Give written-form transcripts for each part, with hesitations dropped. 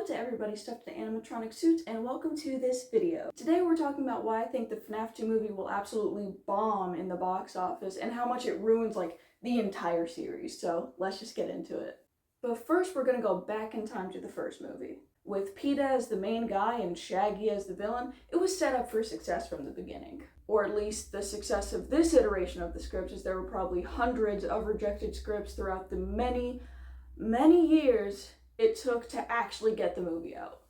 to everybody stuffed in animatronic suits, and welcome to this video. Today we're talking about why I think the FNAF 2 movie will absolutely bomb in the box office and how much it ruins like the entire series, so let's just get into it. But first we're gonna go back in time to the first movie. With PETA as the main guy and Shaggy as the villain, it was set up for success from the beginning. Or at least the success of this iteration of the script, as there were probably hundreds of rejected scripts throughout the many years it took to actually get the movie out.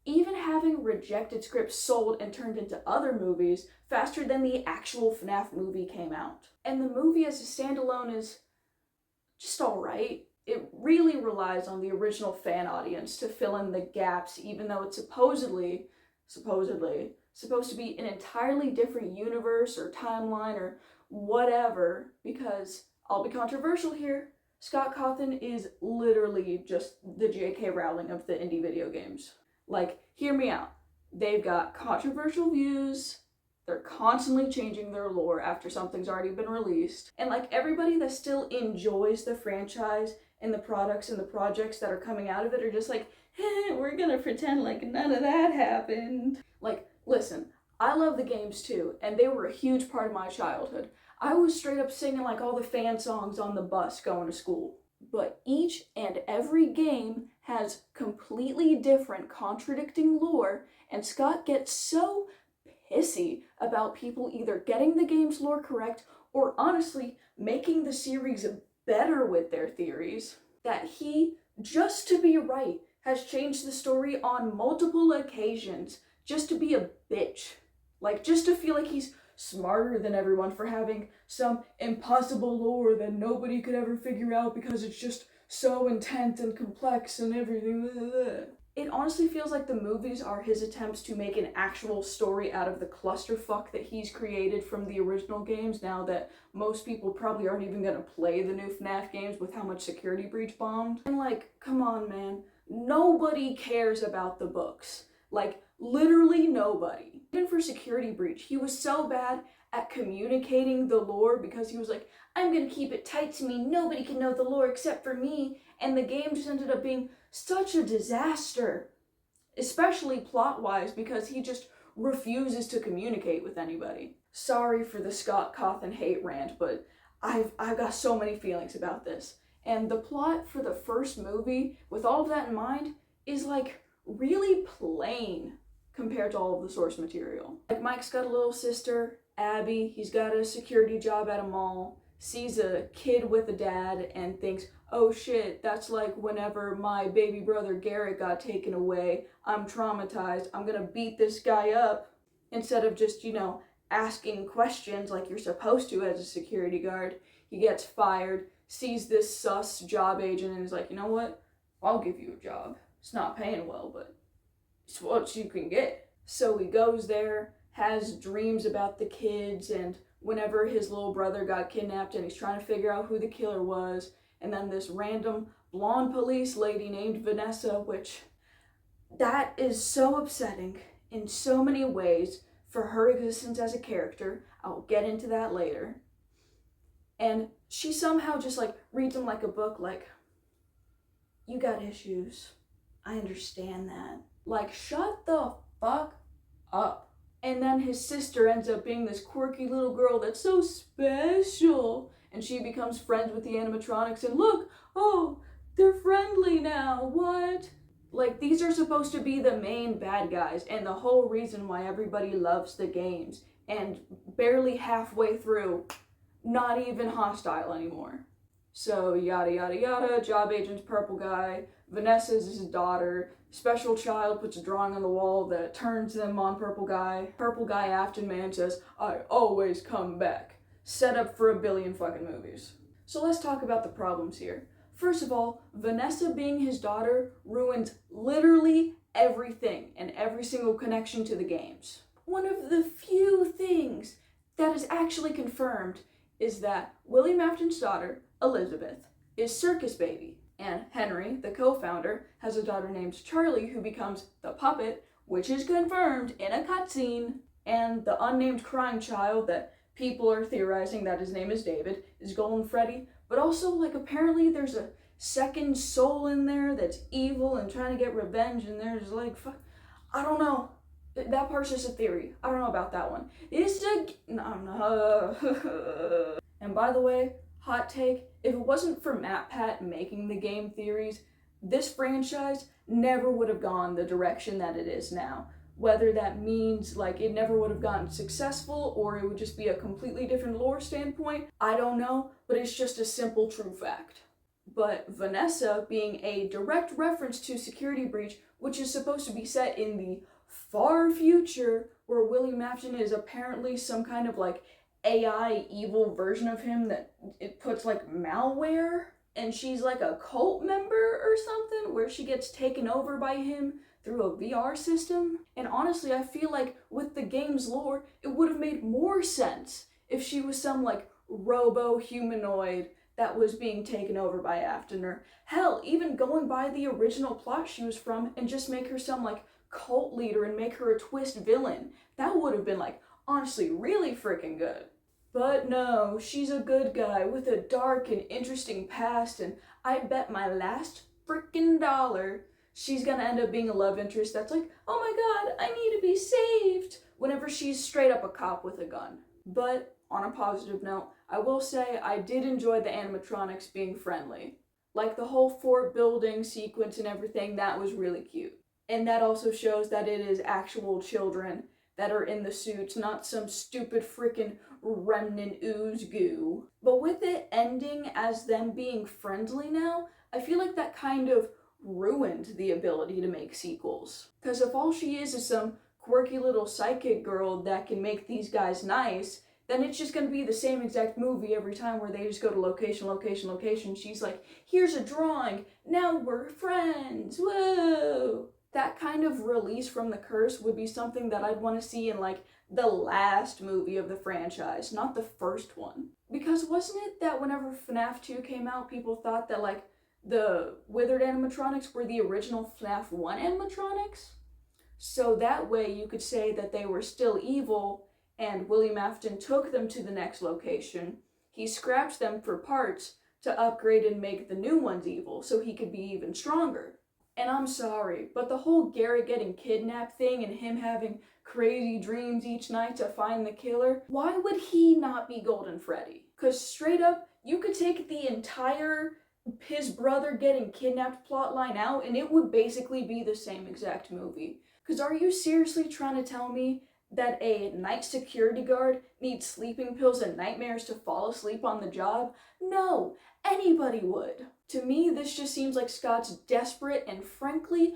Even having rejected scripts sold and turned into other movies faster than the actual FNAF movie came out. And the movie as a standalone is just alright. It really relies on the original fan audience to fill in the gaps, even though it's supposedly supposed to be an entirely different universe or timeline or whatever, because I'll be controversial here. Scott Cawthon is literally just the J.K. Rowling of the indie video games. Like, hear me out. They've got controversial views, they're constantly changing their lore after something's already been released, and like everybody that still enjoys the franchise and the products and the projects that are coming out of it are just like, we're gonna pretend like none of that happened. Like, listen, I love the games too, and they were a huge part of my childhood. I was straight up singing like all the fan songs on the bus going to school. But each and every game has completely different contradicting lore, and Scott gets so pissy about people either getting the game's lore correct or honestly making the series better with their theories that he, just to be right, has changed the story on multiple occasions just to be a bitch. Like, just to feel like he's smarter than everyone for having some impossible lore that nobody could ever figure out because it's just so intense and complex and everything. It honestly feels like the movies are his attempts to make an actual story out of the clusterfuck that he's created from the original games, now that most people probably aren't even gonna play the new FNAF games with how much Security Breach bombed. And like, come on man, nobody cares about the books. Like, literally nobody. Even for Security Breach, he was so bad at communicating the lore because he was like, I'm gonna keep it tight to me, nobody can know the lore except for me, and the game just ended up being such a disaster. Especially plot-wise, because he just refuses to communicate with anybody. Sorry for the Scott Cawthon hate rant, but I've got so many feelings about this. And the plot for the first movie, with all of that in mind, is like really plain compared to all of the source material. Like, Mike's got a little sister, Abby, he's got a security job at a mall, sees a kid with a dad and thinks, oh shit, that's like whenever my baby brother Garrett got taken away, I'm traumatized, I'm gonna beat this guy up, instead of just, asking questions like you're supposed to as a security guard. He gets fired, sees this sus job agent, and is like, you know what, I'll give you a job. It's not paying well, but it's what you can get. So he goes there, has dreams about the kids, and whenever his little brother got kidnapped and he's trying to figure out who the killer was, and then this random blonde police lady named Vanessa, which, that is so upsetting in so many ways for her existence as a character. I'll get into that later. And she somehow just like reads him like a book, like, you got issues. I understand that. Like, shut the fuck up. And then his sister ends up being this quirky little girl that's so special. And she becomes friends with the animatronics, and look, oh, they're friendly now, what? Like, these are supposed to be the main bad guys and the whole reason why everybody loves the games. And barely halfway through, not even hostile anymore. So yada yada yada, job agent's purple guy, Vanessa's his daughter, special child puts a drawing on the wall that turns them on purple guy Afton Man says, I always come back. Set up for a billion fucking movies. So let's talk about the problems here. First of all, Vanessa being his daughter ruins literally everything and every single connection to the games. One of the few things that is actually confirmed is that William Afton's daughter, Elizabeth, is Circus Baby, and Henry, the co-founder, has a daughter named Charlie who becomes the puppet, which is confirmed in a cutscene, and the unnamed crying child that people are theorizing that his name is David is Golden Freddy, but also, like, apparently there's a second soul in there that's evil and trying to get revenge, and there's like, I don't know. That part's just a theory. I don't know about that one. No. And by the way, hot take, if it wasn't for MatPat making the game theories, this franchise never would have gone the direction that it is now. Whether that means like it never would have gotten successful or it would just be a completely different lore standpoint, I don't know, but it's just a simple true fact. But Vanessa being a direct reference to Security Breach, which is supposed to be set in the far future where William Afton is apparently some kind of like AI evil version of him that it puts like malware, and she's like a cult member or something where she gets taken over by him through a VR system. And honestly, I feel like with the game's lore, it would have made more sense if she was some like robo-humanoid that was being taken over by Afton, or hell, even going by the original plot she was from and just make her some like cult leader and make her a twist villain. That would have been like honestly really freaking good. But no, she's a good guy with a dark and interesting past, and I bet my last freaking dollar she's gonna end up being a love interest that's like, oh my god, I need to be saved, whenever she's straight up a cop with a gun. But on a positive note, I will say I did enjoy the animatronics being friendly. Like the whole fort building sequence and everything, that was really cute. And that also shows that it is actual children that are in the suits, not some stupid freaking remnant ooze goo. But with it ending as them being friendly now, I feel like that kind of ruined the ability to make sequels. Because if all she is some quirky little psychic girl that can make these guys nice, then it's just gonna be the same exact movie every time where they just go to location, location, location. She's like, here's a drawing, now we're friends, whoa! That kind of release from the curse would be something that I'd want to see in like the last movie of the franchise, not the first one. Because wasn't it that whenever FNAF 2 came out, people thought that like the withered animatronics were the original FNAF 1 animatronics? So that way you could say that they were still evil, and William Afton took them to the next location. He scrapped them for parts to upgrade and make the new ones evil so he could be even stronger. And I'm sorry, but the whole Garrett getting kidnapped thing and him having crazy dreams each night to find the killer, why would he not be Golden Freddy? Because straight up, you could take the entire his brother getting kidnapped plotline out and it would basically be the same exact movie. Because are you seriously trying to tell me that a night security guard needs sleeping pills and nightmares to fall asleep on the job? No, anybody would. To me, this just seems like Scott's desperate and frankly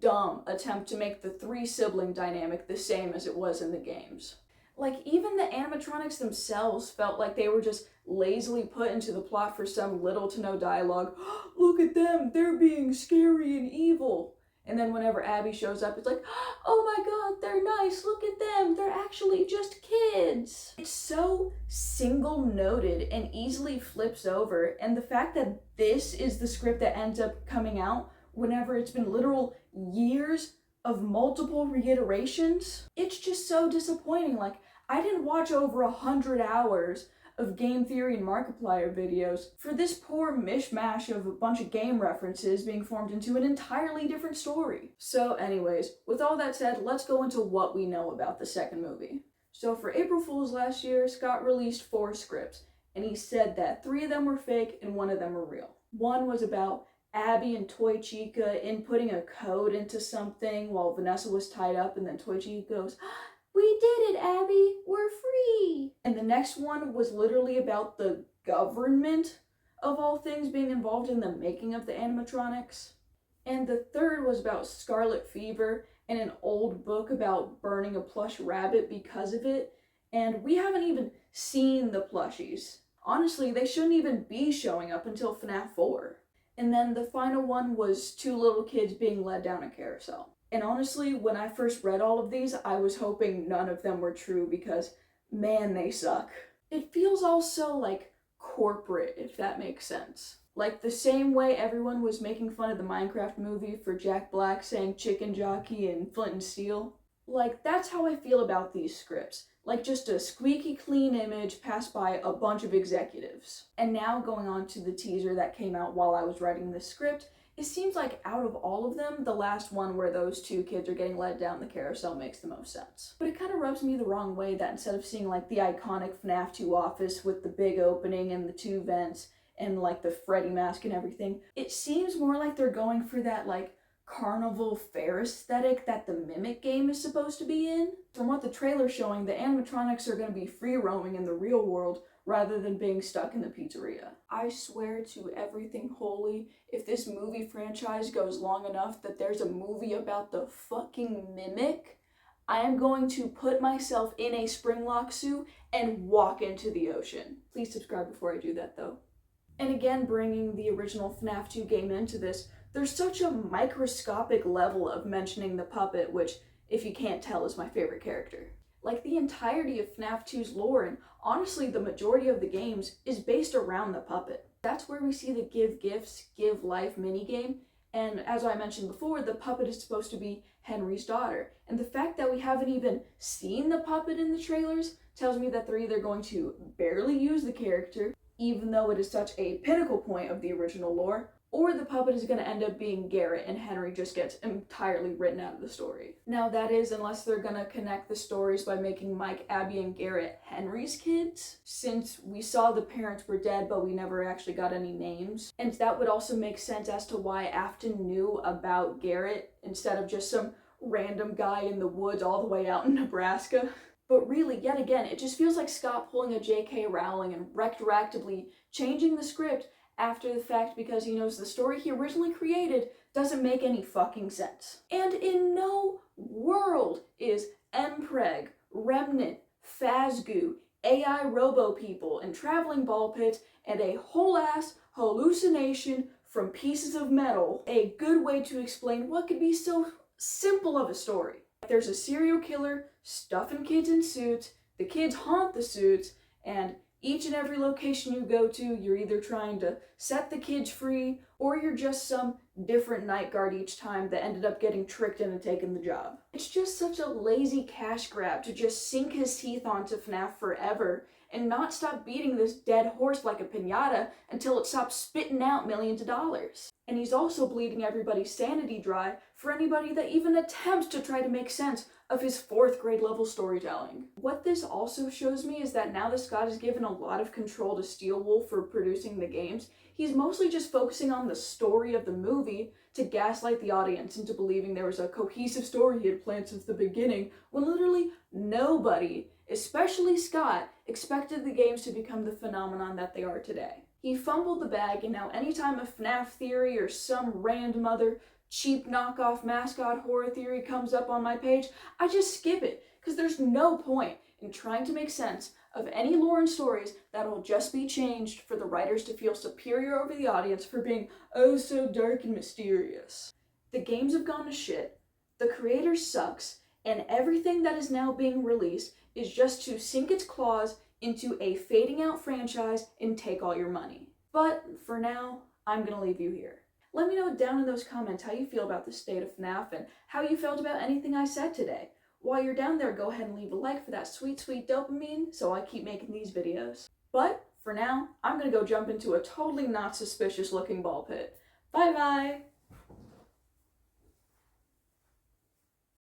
dumb attempt to make the three-sibling dynamic the same as it was in the games. Like, even the animatronics themselves felt like they were just lazily put into the plot for some little to no dialogue. Look at them, they're being scary and evil. And then whenever Abby shows up, it's like, oh my god, they're nice, look at them, they're actually just kids. It's so single-noted and easily flips over, and the fact that this is the script that ends up coming out whenever it's been literal years of multiple reiterations, it's just so disappointing. Like, I didn't watch over 100 hours of game theory and Markiplier videos for this poor mishmash of a bunch of game references being formed into an entirely different story. So anyways, with all that said, let's go into what we know about the second movie. So for April Fool's last year, Scott released 4 scripts, and he said that 3 of them were fake and 1 of them were real. One was about Abby and Toy Chica inputting a code into something while Vanessa was tied up, and then Toy Chica goes, we did it, Abby! We're free! And the next one was literally about the government, of all things, being involved in the making of the animatronics. And the third was about scarlet fever and an old book about burning a plush rabbit because of it. And we haven't even seen the plushies. Honestly, they shouldn't even be showing up until FNAF 4. And then the final one was 2 little kids being led down a carousel. And honestly, when I first read all of these, I was hoping none of them were true because, man, they suck. It feels all so, like, corporate, if that makes sense. Like, the same way everyone was making fun of the Minecraft movie for Jack Black saying chicken jockey and flint and steel. Like, that's how I feel about these scripts. Like, just a squeaky clean image passed by a bunch of executives. And now going on to the teaser that came out while I was writing this script, it seems like out of all of them, the last one where those two kids are getting led down the carousel makes the most sense. But it kind of rubs me the wrong way that instead of seeing like the iconic FNAF 2 office with the big opening and the two vents and like the Freddy mask and everything, it seems more like they're going for that like carnival fair aesthetic that the Mimic game is supposed to be in. From what the trailer's showing, the animatronics are going to be free roaming in the real world rather than being stuck in the pizzeria. I swear to everything holy, if this movie franchise goes long enough that there's a movie about the fucking Mimic, I am going to put myself in a Springlock suit and walk into the ocean. Please subscribe before I do that though. And again, bringing the original FNAF 2 game into this, there's such a microscopic level of mentioning the puppet, which, if you can't tell, is my favorite character. Like, the entirety of FNAF 2's lore, and honestly the majority of the games, is based around the puppet. That's where we see the give gifts, give life minigame, and as I mentioned before, the puppet is supposed to be Henry's daughter. And the fact that we haven't even seen the puppet in the trailers tells me that they're either going to barely use the character, even though it is such a pinnacle point of the original lore, or the puppet is going to end up being Garrett and Henry just gets entirely written out of the story. Now that is unless they're going to connect the stories by making Mike, Abby, and Garrett Henry's kids, since we saw the parents were dead but we never actually got any names. And that would also make sense as to why Afton knew about Garrett instead of just some random guy in the woods all the way out in Nebraska. But really, yet again, it just feels like Scott pulling a J.K. Rowling and retroactively changing the script after the fact because he knows the story he originally created doesn't make any fucking sense. And in no world is Mpreg, Remnant, Phasgoo, AI Robo People, and Traveling Ball Pits, and a whole ass hallucination from pieces of metal a good way to explain what could be so simple of a story. There's a serial killer stuffing kids in suits, the kids haunt the suits, and each and every location you go to, you're either trying to set the kids free, or you're just some different night guard each time that ended up getting tricked into taking the job. It's just such a lazy cash grab to just sink his teeth onto FNAF forever and not stop beating this dead horse like a piñata until it stops spitting out millions of dollars. And he's also bleeding everybody's sanity dry for anybody that even attempts to try to make sense of his 4th grade level storytelling. What this also shows me is that now that Scott is given a lot of control to Steelwolf for producing the games, he's mostly just focusing on the story of the movie to gaslight the audience into believing there was a cohesive story he had planned since the beginning, when literally nobody, especially Scott, expected the games to become the phenomenon that they are today. He fumbled the bag, and now anytime a FNAF theory or some random other cheap knockoff mascot horror theory comes up on my page, I just skip it, because there's no point in trying to make sense of any lore and stories that will just be changed for the writers to feel superior over the audience for being oh so dark and mysterious. The games have gone to shit, the creator sucks, and everything that is now being released is just to sink its claws into a fading out franchise and take all your money. But for now, I'm gonna leave you here. Let me know down in those comments how you feel about the state of FNAF and how you felt about anything I said today. While you're down there, go ahead and leave a like for that sweet, sweet dopamine so I keep making these videos. But for now, I'm gonna go jump into a totally not suspicious looking ball pit. Bye bye!